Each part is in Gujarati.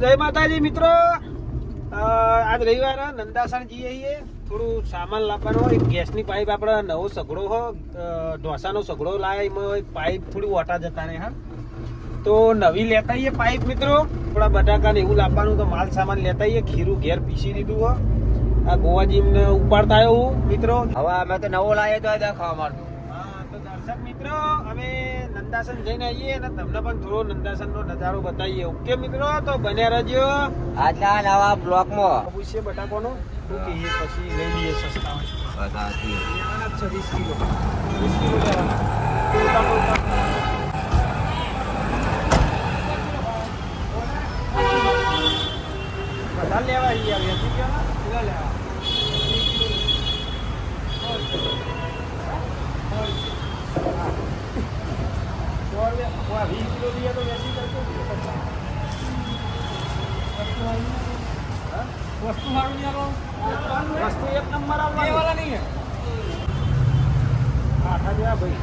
જય માતાજી મિત્રો, આજ રવિવાર નંદાસણ જઈએ છીએ. થોડું સામાન લાવવાનો, એક ગેસની પાઇપ આપણે નવો સગડો હો, ઢોસાનો સગડો લાવ્યા, એમાં એક પાઇપ થોડી ઓટા જતા રહે. હા, તો નવી લેતા આવીએ પાઇપ મિત્રો. થોડા બટાકા ને એવું લાવવાનું, તો માલ સામાન લેતા આવીએ. ખીરું ઘેર પીસી દીધું હો. આ ગોવાજી ઉપાડતા આવ્યો હું મિત્રો. હવે અમે તો નવો લાવીએ તો ખાવા માંડું. તો દર્શક મિત્રો, અમે નંદાસન જઈને આવીએ અને તમને પણ થોડો નંદાસન નો નજારો બતાવીએ. ઓકે મિત્રો, તો બન્યા રહેજો આજના નવા બ્લોક માં. પૂછીએ બટાકોનો શું કહીએ, પછી લઈ લઈએ. સસ્તા હોય લેવાના જ છે. 20 કિલો લેવાના. બધા લેવા અહીંયા વેચી ગયા લેવા 20 કિલો લઈએ તો વેચી કરતો વસ્તુ સારું નહીં આવો. વસ્તુ એક નંબર આવવાના નહીં. હા હા ભાઈ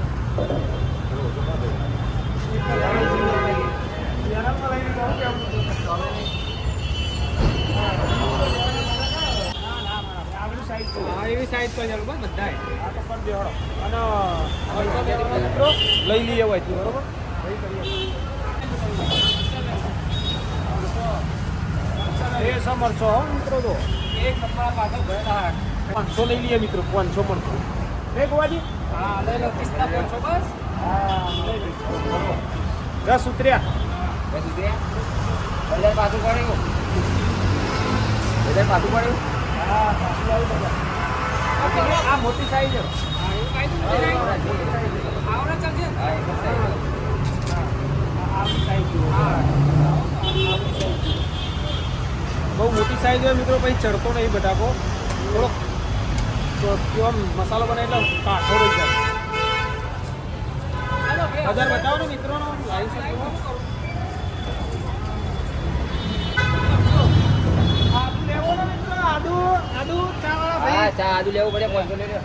એવી સાઈઝ તો ચાલો બધા આ તો પણ દેવડો અને લઈ લઈએ હોય બરોબર. એ સમરસો હો મિત્રો, તો એક નંબર પાછળ ગયેલા 500 લઈ લઈએ મિત્રો. 500 મળતો એ ગોવાજી. હા લઈ લો. 500 બસ. હા લઈ લો. 10 ઉતર્યા. 10 ઉતર્યા. બધા પાછું પડ્યું. બધા પાછું પડ્યું. હા પાછું આવી બધા. આ મોટી સાઈઝ છે. હા એવું કાઈ આવડા ચાલશે. હા એક સાઈઝ. આવી સાઈઝ બહુ મોટી સાઈઝ હોય મિત્રો. પછી ચડતો નહીં બટાકો. થોડોક કેવો મસાલો બને એટલે કાઠો રહી જાય. 1000 બતાવો ને મિત્રોનો લાઈન સાથે. આદુ લેવો ને મિત્રો. આદુ ચા વાળા ભાઈ. હા ચા આદુ લેવું પડે. 500 લઈ લો.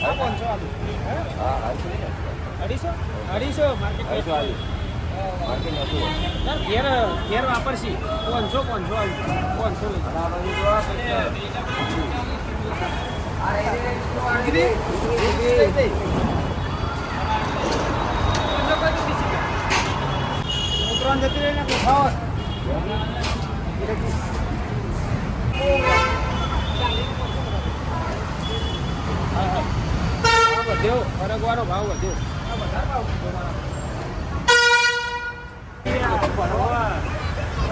500 આદુ. હા 250 લઈ લો. 250 માર્કેટ આદુ માર્કેટ નથી. ઘેર વાપરશી 500 આવી 500 લઈ. ઉતરાણ જતી રહી ને ખાવા વધ્યો. ફરકવાનો ભાવ વધ્યો.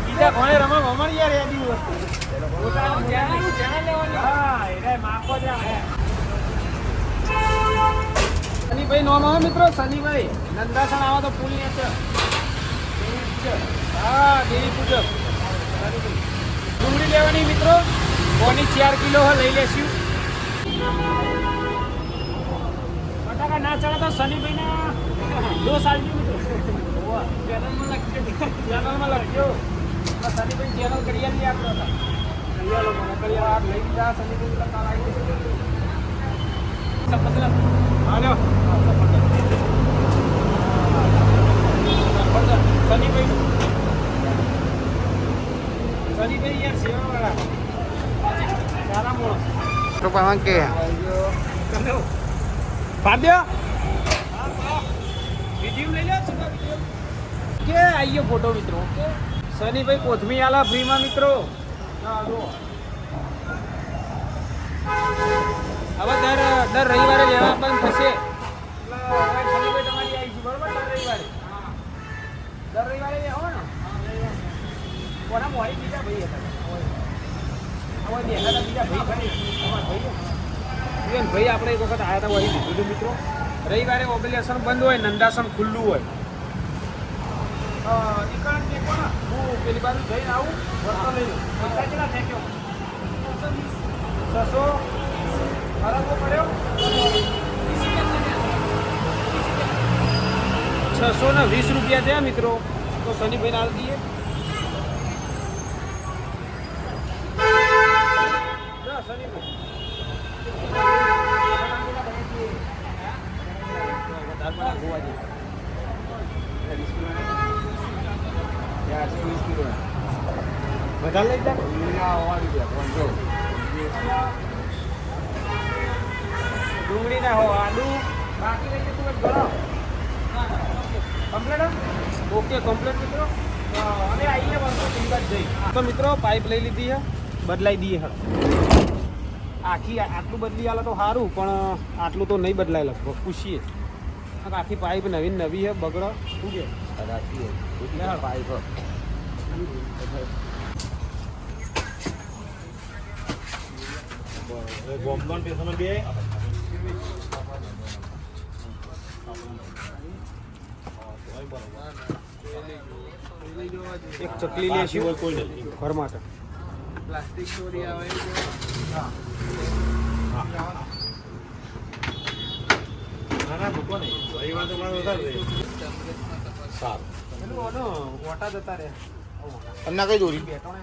બીજા કોને રમા મમણ યાર એ બી વસ્તુ શનિભાઈ નોમ આવે મિત્રો. શનિભાઈ નંદાસણ આવો તો પુણ્ય છે. હા દેવી પૂજક. ડુંગળી લેવાની મિત્રો. કોની 4 કિલો લઈ લેશું. બટાકા ના ચડે તો શનિભાઈ ના દોષ આવજો મિત્રો. ચેનલમાં લખજો. શનિભાઈ ચેનલ કરી આપી આપતો હતા. કરી આ લઈ લીધા. શનિભાઈ લખાણ આવ્યો. શનિભાઈ યાર સેવાવાળા સારા મોણસ. તો પાવા કે પાદ્યો વિડીયો લઈ લો કે આઈયો ફોટો મિત્રો. શનિભાઈ કોથમી આલા ફ્રીમાં મિત્રો. હવે દર રવિવારે લેવા બંધ થશે. શનિભાઈ તમારી આવી છે બરોબર. દર રવિવારે આવો ને. કોના મોડી બીજા ભાઈ હતા. બીજા ભાઈ ભાઈ આપણે એક વખત આવ્યા હતા વહી દીધું મિત્રો. રવિવારે ઓબ્લિગેશન બંધ હોય, નંદાસણ ખુલ્લું હોય. હું પેલી બાજુ જઈને આવું. વસ્તુ લઈ લઉં. પૈસા કેટલા ફેંક્યો? 600 અરબો પડ્યો. 620 રૂપિયા થયા મિત્રો. તો શનિભાઈને આલ દઈએ. શનિભાઈ ગોવાજી 20 કિલો વધારે લઈ જાય ડુંગળી ના હો આલુ બાકી લઈ જતું હોય ગળો કમ્પ્લેટ ઓકે કમ્પ્લેટ મિત્રો અને આવીએ વર્ષો બિંદાસ જઈ તો મિત્રો પાઇપ લઈ લીધી છે બદલાઈ દઈએ હળ આખી આટલું બદલી આલે તો સારું પણ આટલું તો નહીં બદલાય લગભગ પૂછીએ આખી પાઇપ નવી છે બગડો શું કે પાઇપ ગોમદોન સ્ટેશન બે એક ચકલી લેશું ઘર માટે પ્લાસ્ટિક ચોરી આવે ના મૂકો નહીં રવિવાર તો મારો વધારે સારું ઓટા જતા રહે તમને કઈ દોરી બેઠો ને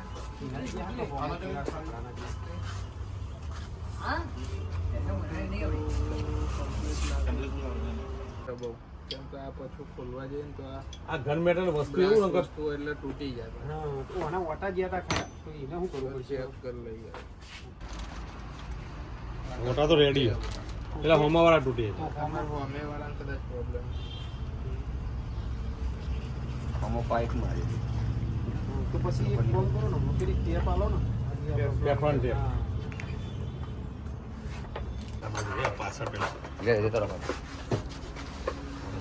કેમ કે આ પાછું ખોલવા જઈએ ને તો આ ઘર મેટલ વસ્તુ એવું વસ્તુ એટલે તૂટી જાય હા તો આના ઓટા ગયા હતા ખરા તો એને શું કરવું પડશે કરી લઈએ મોટા તો રેડી એટલે હોમાવાળા તૂટી હોમેવાળા કદાચ પ્રોબ્લેમ હમો પાઇપ મારી તો પછી એક ફોન કરો ને પેલી ટેપ આલો ને બેઠવાન ટેપ લે એ તરફ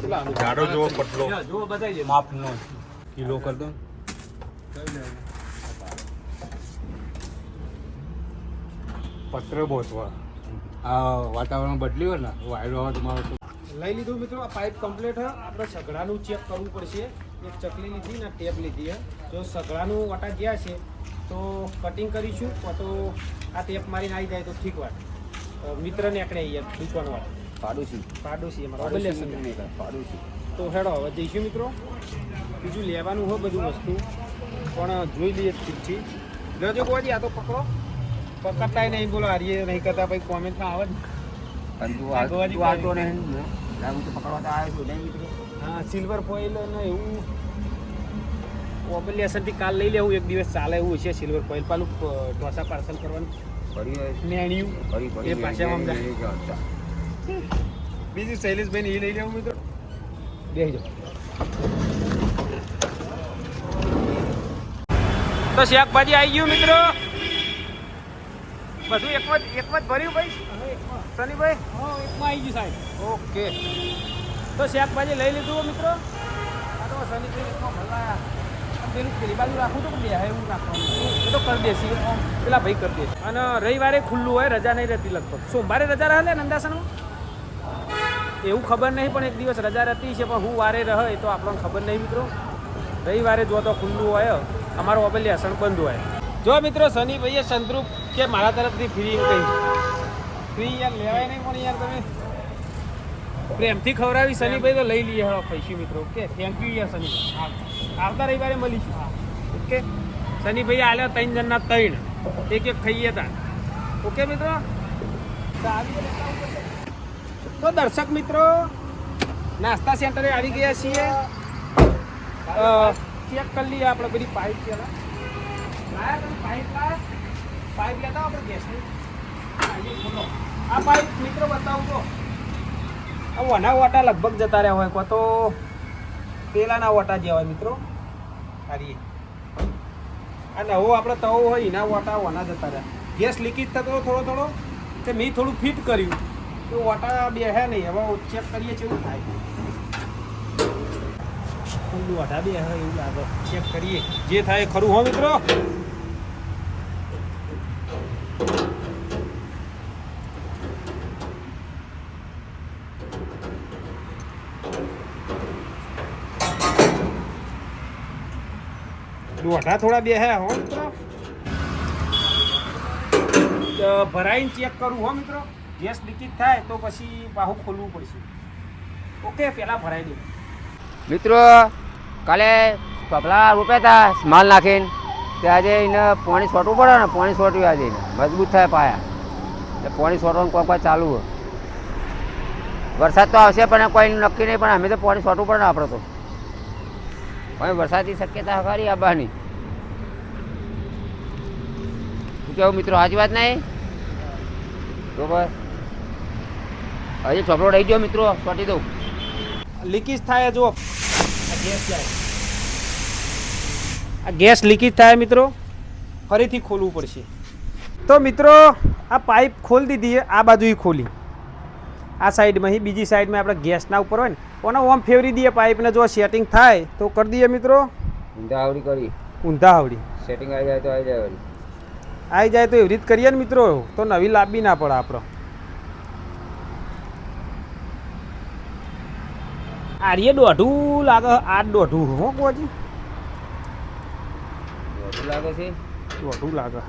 જાડો જોવો પતલો જો બતાવી દે માપનો કિલો કર દો પત્ર બોસવા આ વાતાવરણ બદલ્યું હોય ને વાયરો આવે તમારો લઈ લીધું મિત્રો આ પાઇપ કમ્પ્લીટ છે આપણે સગડાનું ચેક કરવું પડશે એક ચકલી લીધી ને ટેપ લીધી છે જો સગડાનું વાટા ગયા છે તો કટિંગ કરીશું તો આ ટેપ મારીને આવી જાય તો ઠીક વાત મિત્ર ને આપણે અહીંયા દુકાનવાળા પાડોશી અમારા પાડોશી તો હેડો હવે જઈશું મિત્રો બીજું લેવાનું હોય બધું વસ્તુ પણ જોઈ લઈએ ઠીકથી જો ગોજી આ તો પકડો પકડતા નહીં બોલો હારીએ નહીં કરતા પછી કોમેન્ટમાં આવે જ હા સિલ્વર ફોઇલ ને એવું ઓબ્લિએશનથી કાલ લઈ લેવું એક દિવસ ચાલે એવું છે સિલ્વર ફોઇલ પાલું ઢોસા પાર્સલ કરવાનું મેણ્યું એ પાછામાં બીજું શૈલેષભાઈ એ લઈ લેવું મિત્રો બેસી જાઓ તો શાકભાજી આવી ગયું મિત્રો બધું એકમાં જ ભર્યું ભાઈ સનીભાઈ એકમાં આવી ગયું સાહેબ ઓકે તો શાકભાજી લઈ લીધું મિત્રો આ તો સનીભાઈ એકમાં ભરવાયા પેલું પેલી બાજુ રાખવું તો બે એવું રાખવાનું એ તો કરી દેશે પેલા ભાઈ કરી દેશે અને રવિવારે ખુલ્લું હોય રજા નહીં રહેતી લગભગ સોમવારે રજા રહે નંદાસનમાં એવું ખબર નહીં પણ એક દિવસ રજા રહેતી છે પણ હું વારે રહે એ તો આપણને ખબર નહીં મિત્રો રવિવારે જો તો ખુલ્લું હોય અમારો ઓબેલી હસણ બંધ હોય જો મિત્રો શનિભાઈએ સંતરૂપ કે મારા તરફથી ફ્રી કહી ફ્રી યાર લેવાય નહીં પણ યાર તમે પ્રેમથી ખવડાવી શનિભાઈ તો લઈ લઈએ હવે પૈસા મિત્રો ઓકે થેન્ક યુ યાર શનિભાઈ આવતા રવિવારે મળીશું ઓકે શનિભાઈ આલ્યો 3 જણના 3 એક ખાઈએ તા ઓકે મિત્રો તો દર્શક મિત્રો નાસ્તા સેન્ટરે આવી ગયા છીએ ચેક કરી લઈએ આપણે બધી પાઇપ છે પાઇપ લેતા આપણે ગેસની આ પાઇપ મિત્રો બતાવું તો આ વના વાટા લગભગ જતા રહ્યા હોય કો તો પેલાના વાટા જેવા મિત્રો હારી આ નવો આપણે તવો હોય એના વાટા વના જતા રહ્યા ગેસ લીકેજ થતો થોડો તે મેં થોડું ફિટ કર્યું તો વાટા બે હે નહીં હવે ચેક કરીએ કેવું થાય વાટા બે હે એવું લાગે ચેક કરીએ જે થાય ખરું હો મિત્રો દોઢા થોડા બે હે હો મિત્રો ભરાઈને ચેક કરું હો મિત્રો ગેસ લીકેજ થાય તો પછી બાહુ ખોલવું પડશે ઓકે પહેલા ભરાઈ દઉં મિત્રો કાલે પપલા રોપ્યા હતા માલ નાખીને તે આજે એને પાણી છોટવું પડે ને પાણી છોટ્યું આજે એને મજબૂત થાય પાયા એટલે પાણી છોટવાનું કોઈ ચાલુ હોય વરસાદ તો આવશે પણ કોઈ નક્કી નહીં પણ અમે તો પાણી છોટવું પડે ને આપણે તો પણ વરસાદની શક્યતા ખરી આવવાની શું કેવું મિત્રો, સાચી વાત નહીં? બરોબર. હજી ચોપડો રહી ગયો મિત્રો, ચોટી દઉં. લીકેજ થાય જો આ ગેસ જાય, આ ગેસ લીકેજ થાય મિત્રો, ફરીથી ખોલવું પડશે. તો મિત્રો આ પાઇપ ખોલી દીધી, આ બાજુ ખોલી, આ સાઈડમાં બીજી સાઈડમાં આપણે ગેસના ઉપર હોય ને ઓને ઓમ ફેરવી દઈએ પાઇપને, જો સેટિંગ થાય તો કરી દઈએ મિત્રો. ઊંધા આવડી કરી ઊંધા આવડી સેટિંગ આવી જાય તો આવી જાય વળી. આવી જાય તો એવી રીત કરીએ ને મિત્રો, તો નવી લાવવી ના પડે આપણો. આર્ય દોઢું લાગે, આ દોઢું હો કોજી શું લાગે છે? દોઢું લાગે,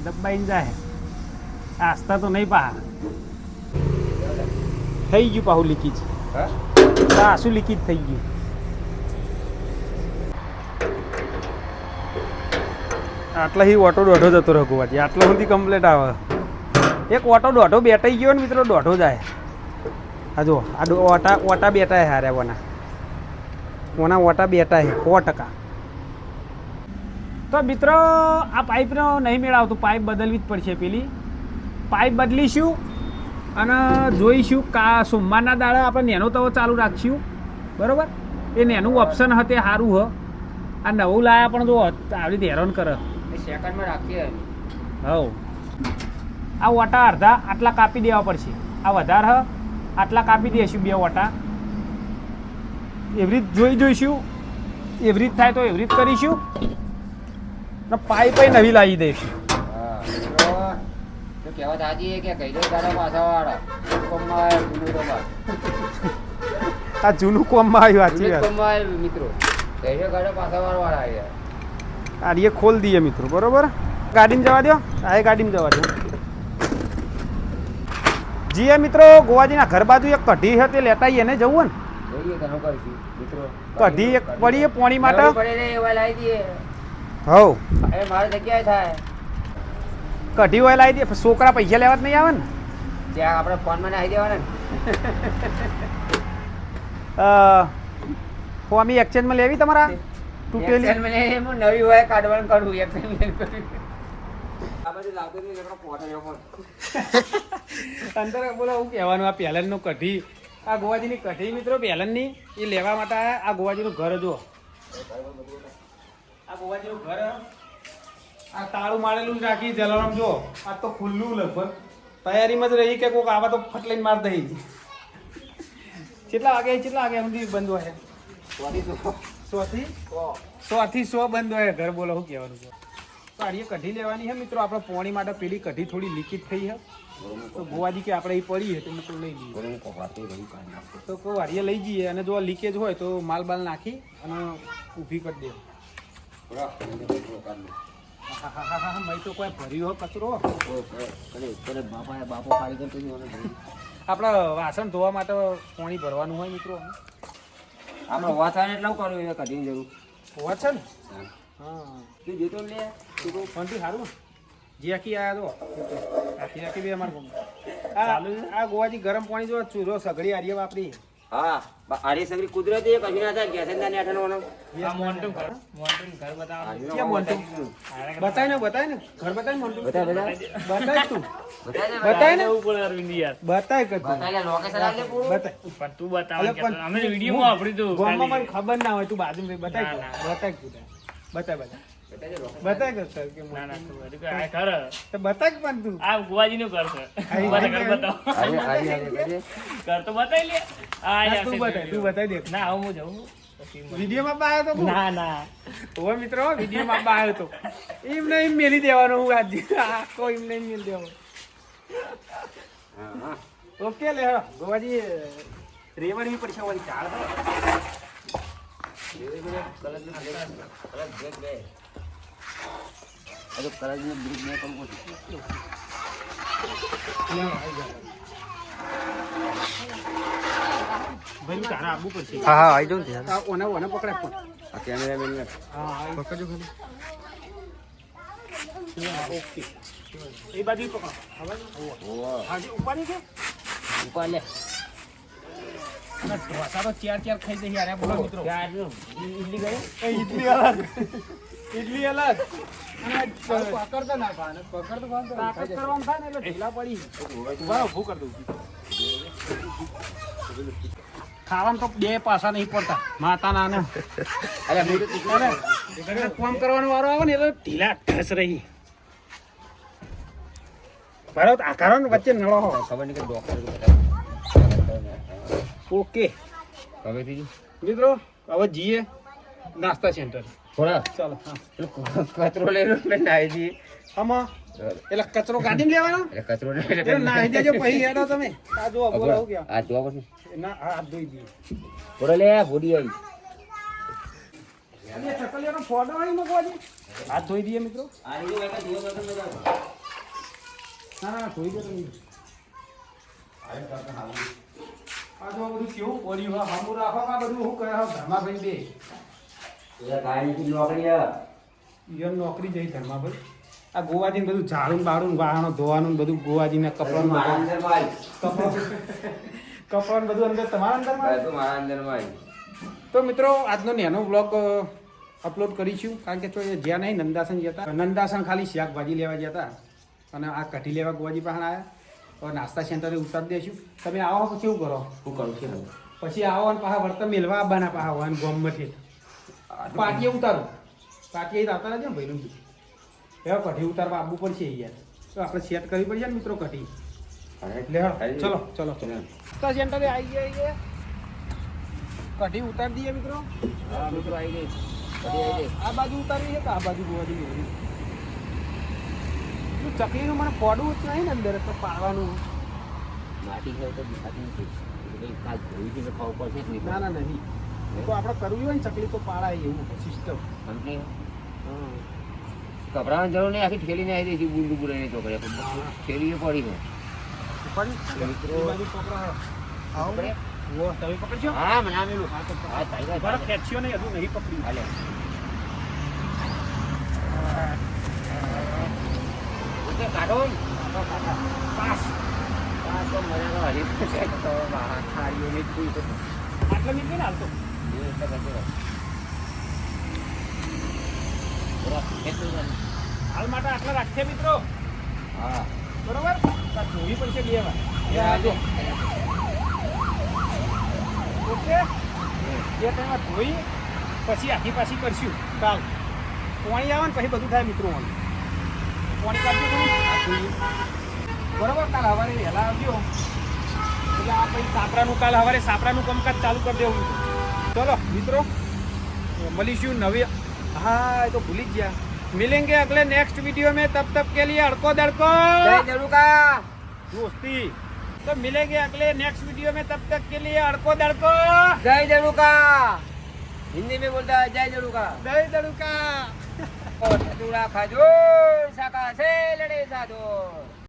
દબાઈને જાય. આસ્તા તો નહીં પા થઈ ગયું, પાહું લીકેજ. હા શું લીકેજ થઈ ગયું. આટલા હી ઓટો દોઢો જતો રહ્યો ગોવાજી, આટલો સુધી કમ્પ્લીટ આવે. એક ઓટો દોઢો બેટાઈ ગયો ને મિત્રો, દોઢો જાય. હા જો આ ઓટા બેટા હારે ઓના ઓટા બેટા 100%. તો મિત્રો આ પાઇપનો નહીં મેળવતું, પાઇપ બદલવી જ પડશે. પેલી પાઇપ બદલીશું અને જોઈશું સોમવારના દાડે આપણે નેનો તવો ચાલુ રાખીશું, બરાબર? એ નેનું ઓપ્શન હતે સારું હ. આ નવું લાયા પણ જો આવી રીતે હેરાન કરે. સેકન્ડમાં રાખીએ. હવ આ ઓટા અડધા આટલા કાપી દેવા પડશે. આ વધારે હ, આટલા કાપી દઈશું 2 ઓટા. એવી રીત જોઈશું, એવી રીત થાય તો એવી રીત કરીશું ને પાઇપ નવી લાવી દઈશું. તો કહેવત સાચી કે કઈ દો તારા પાછાવાળા આ જૂનું કોમમાં આવ્યું, સાચી વાત. મિત્રો કઈ દો ગાડો પાછાવાળા આવ્યા. ગાડીએ ખોલ દઈએ મિત્રો, બરોબર? ગાડીમાં જવા દો, આ ગાડીમાં જવા દો. જીએ મિત્રો ગોવાજીના ઘર બાજુ એક કઢી છે, તે લેતા આવીએ ને જવું ને કઢી એક પડીએ પોણી માટે. હવ મારી જગ્યાએ થાય કઢી હોય લાવી દે. છોકરા પૈસા લેવા જ નહીં આવે ને, ત્યાં આપણે ફોનમાં નાખી દેવાના ને. ફોમી એક્સચેન્જમાં લેવી તમારા તૂટેલી નવી હોય કાઢવાનું કરવું અંદર. બોલો હું કહેવાનું, આ પહેલનનું કઢી, આ ગોવાજીની કઢી મિત્રો પહેલનની એ લેવા માટે આવ્યા. આ ગોવાજીનું ઘર જુઓ, આ ગોવાજીનું ઘર. આ તાળું મારેલું જ રાખી જલારામ જો, આ તો ખુલ્લું લગભગ તૈયારીમાં જ રહી કે કોઈક આવા તો ફટ લઈને માર દઈ. કેટલા વાગે સુધી બંધ હોય? 100 બંધ હોય ઘર. બોલો શું કહેવાનું છે. તો આડીએ કઢી લેવાની છે મિત્રો આપણે પોણી માટે. પેલી કઢી થોડી લીકેજ થઈ છે તો ગોવાજી કે આપણે એ પડી છે તો મિત્રો લઈ લઈએ. તો કોઈ વાડીએ લઈ જઈએ અને જો લીકેજ હોય તો માલ બાલ નાખી અને ઊભી કરી દે. મેં તો કોઈ ભર્યું હો કચરો. આપણા વાસણ ધોવા માટે પાણી ભરવાનું હોય મિત્રો. આપણે વાસણ એટલું કરવું એ કઢીની જરૂર હોવા છે ને. હા તું જોતો લે ફોનથી સારું જેકી આવ્યા તો આખી બે અમારે આ ગોવાજી ગરમ પાણી જો ચૂરો સગડી આરીએ વાપરી. હા આરી સગડી કુદરતી કશું ના થાય. ગેસ ના નેઠાનો બતાય ને ઘર બતાય મોન્ટું બતાય તું બતાય ને બતાય કે તું બતાવ અમે વિડીયોમાં આપડી તો મને ખબર ના હોય. તું બાજુ બતાય બતાય બતાય કે સર કે ના ના તું હજુ આ ખર તો બતાય પણ તું આ ગુવાજી નું કરશે મને કર બતાવ કર તો બતાઈ લે આ તું બતાય દે. ના હું જાઉં વિડીયોમાં બા આવ્યો તો ના ના ઓ મિત્રો વિડીયોમાં બા આવ્યો તો એમ નહીં મેલી દેવાનો. હું આજે કોઈ એમ નહીં મેલી દેવાનો. ઓકે લે ગોવાજી રેવડવી પડશે ઓલી ચાળ. ભાઈ તારા આવવું પડશે. હા આવી જાઉં ને. ઓને પકડાય પણ આ કેમેરામેન હા પકડજો ખાલી. ઓકે એ બાજુ પકડો. હવે હાજી ઉપાડી કે ઉપર લે અને ઢોસા તો ચાર ખાઈ જઈએ યાર બોલો મિત્રો ઈડલી ગયો એ ઈડલી અલગ ઈડલી અલગ અને પકડતો ના ખાને પકડતો ખાને તાકાત કરવાનું થાય ને એટલે ઢીલા પડી ઉભા ઊભું કરી દઉં ખાવાનું તો બે પાસા નહીં પડતા માતાના ને અરે હું તો તીખું કામ કરવાનો વારો આવે ને એટલે ઢીલા ઢસ રહી ભારત આકારો ને વચ્ચે નળો હો ખબર નહીં કે ડોક્ટર ઓકે હવે થી મિત્રો હવે જઈએ નાસ્તા સેન્ટર થોડા ચાલો હા કચરો લઈ લો એટલે નાહી જઈએ આમાં એટલે કચરો ગાડીમાં લેવાનો એટલે કચરો નહીં એટલે નાહી દેજો પછી હેડો તમે આ જો બોલો આવું ગયા આ જોવા પછી ના હાથ ધોઈ દઈએ થોડો લે ભૂડી આવી અને ચકલીઓનો ફોટો આવી મૂકવાજી હાથ ધોઈ દઈએ મિત્રો ના ના ધોઈ દો તમે આ જો બધું કેવું પડ્યું હા હમું રાખો આ બધું શું કહે હા ધર્માભાઈ બે ગાડી નોકરી ઈયોન નોકરી જઈ ધર્માભાઈ આ ગોવાજીને બધું ઝાડું બાળું વાહનો ધોવાનું ને બધું ગોવાજીને કપડાનું કપડાનું બધું અંદર તમારા અંદરમાં તો મિત્રો આજનો નેનો વ્લોગ અપલોડ કરીશું કારણ કે જ્યાં નહીં નંદાસન ગયા હતા નંદાસન ખાલી શાકભાજી લેવા ગયા હતા અને આ કઢી લેવા ગોવાજી પાસે આવ્યા તો નાસ્તા સેન્ટરે ઉતારી દઈશું તમે આવો પછી શું કરો શું કરું છું પછી આવો અને પાછા વર્તન મેળવા આવવાના પાછા હોય ગોમમાંથી પાટીએ ઉતારો પાટીએ આવતા નથી ને ભાઈનું એવા કઢી ઉતારવા આવવું પડશે યાર તો આપણે સેટ કરવી પડશે ને મિત્રો કઢી એટલે ચલો ચલો ચલો નાસ્તા સેન્ટરે આવી ગયા કઢી ઉતારી દઈએ મિત્રો હા મિત્રો આવી ગઈ આ બાજુ ઉતારવી છે કે આ બાજુ ગોવાજી મેળવી ચકલીનું મને પડવું જ નહીં ને અંદર તો પાડવાનું માટી ખાવ તો દેખાતી નથી કાલ ધોઈ દીધું ખાવ પડશે જ નહીં ના ના નહીં તો આપણે કરવું હોય ને ચકલી તો પાડાય એવું સિસ્ટમ કંપની કપડાની જરૂર નહીં આખી ઠેલીને આવી રહી છે બુલ બુલ નહીં તો કરે ઠેલી પડી ગયો પણ મિત્રો બાજુ પકડો આવો તમે પકડજો હા મને આમેલું હા તાઈ બરાબર ખેંચ્યો નહીં હજુ નહીં પકડ્યું હાલે કાઢો પાસ તો મને તો હરી તો ખારીઓ ને કોઈ તો આટલા નીકળી ને હાલ તો હાલ માટે આટલા રાખીએ મિત્રો હા બરોબર જોવી પડશે બે વાર ઓકે બે ટાઈમ ધોઈ પછી આખી પાછી કરશું કાલ પાણી આવે ને પછી બધું થાય મિત્રો પાણી કાઢજો તમે બરોબર કાલ સવારે વહેલા આવજો એટલે આ પછી સાપરાનું કાલ સવારે સાપરાનું કામકાજ ચાલુ કરી દેવું ચલો મિત્રો મળીશું નવી हाँ ये तो भूल ही गया मिलेंगे अगले नेक्स्ट वीडियो में तब तक के लिए अड़को दड़को दोस्ती तो मिलेंगे अगले नेक्स्ट वीडियो में तब तक के लिए अड़को दड़को जय जड़ुका हिंदी में बोलता है जय जड़ुका जय दड़ुका और खाजो शाका से लड़े साधो